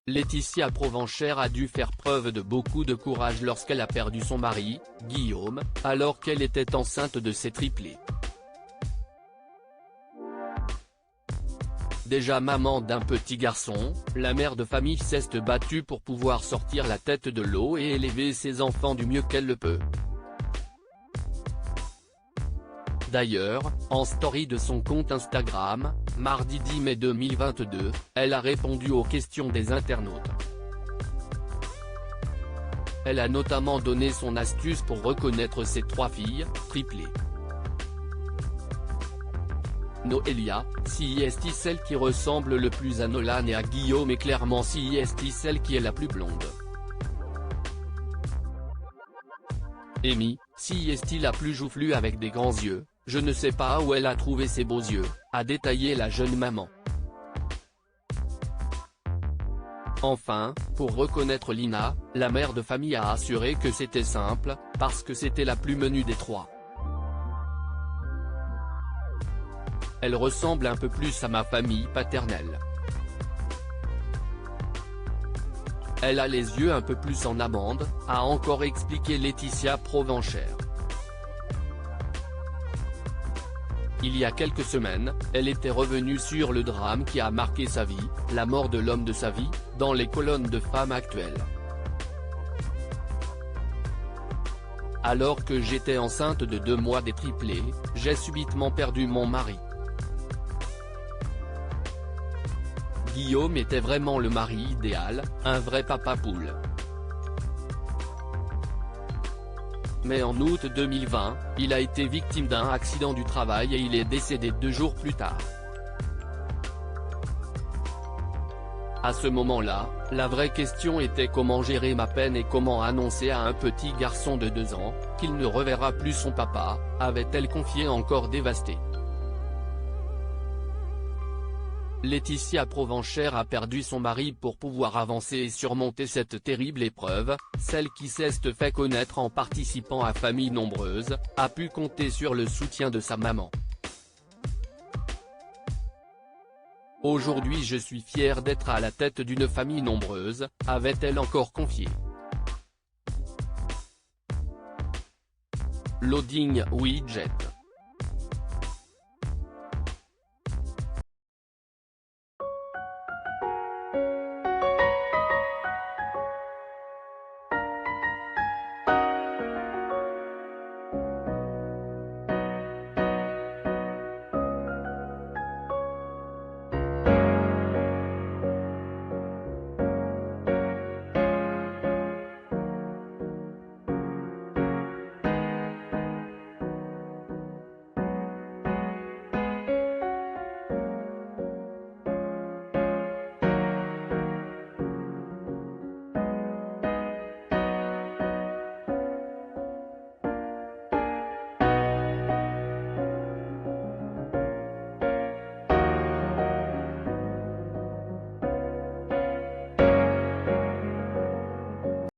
Laetitia Provenchère a dû faire preuve de beaucoup de courage lorsqu'elle a perdu son mari, Guillaume, alors qu'elle était enceinte de ses triplés. Déjà maman d'un petit garçon, la mère de famille s'est battue pour pouvoir sortir la tête de l'eau et élever ses enfants du mieux qu'elle le peut. D'ailleurs, en story de son compte Instagram, mardi 10 mai 2022, elle a répondu aux questions des internautes. Elle a notamment donné son astuce pour reconnaître ses 3 filles, triplées. Noélia, si est celle qui ressemble le plus à Nolan et à Guillaume et clairement si est celle qui est la plus blonde. Amy, si est la plus joufflue avec des grands yeux, je ne sais pas où elle a trouvé ces beaux yeux, a détaillé la jeune maman. Enfin, pour reconnaître Lina, la mère de famille a assuré que c'était simple, parce que c'était la plus menue des 3. Elle ressemble un peu plus à ma famille paternelle. Elle a les yeux un peu plus en amande, a encore expliqué Laetitia Provenchère. Il y a quelques semaines, elle était revenue sur le drame qui a marqué sa vie, la mort de l'homme de sa vie, dans les colonnes de Femmes Actuelles. Alors que j'étais enceinte de 2 mois des triplés, j'ai subitement perdu mon mari. Guillaume était vraiment le mari idéal, un vrai papa poule. Mais en août 2020, il a été victime d'un accident du travail et il est décédé 2 jours plus tard. À ce moment-là, la vraie question était comment gérer ma peine et comment annoncer à un petit garçon de 2 ans, qu'il ne reverra plus son papa, avait-elle confié encore dévastée. Laetitia Provenchère a perdu son mari pour pouvoir avancer et surmonter cette terrible épreuve, celle qui s'est fait connaître en participant à Famille Nombreuse, a pu compter sur le soutien de sa maman. Aujourd'hui je suis fière d'être à la tête d'une famille nombreuse, avait-elle encore confié. Loading Widget.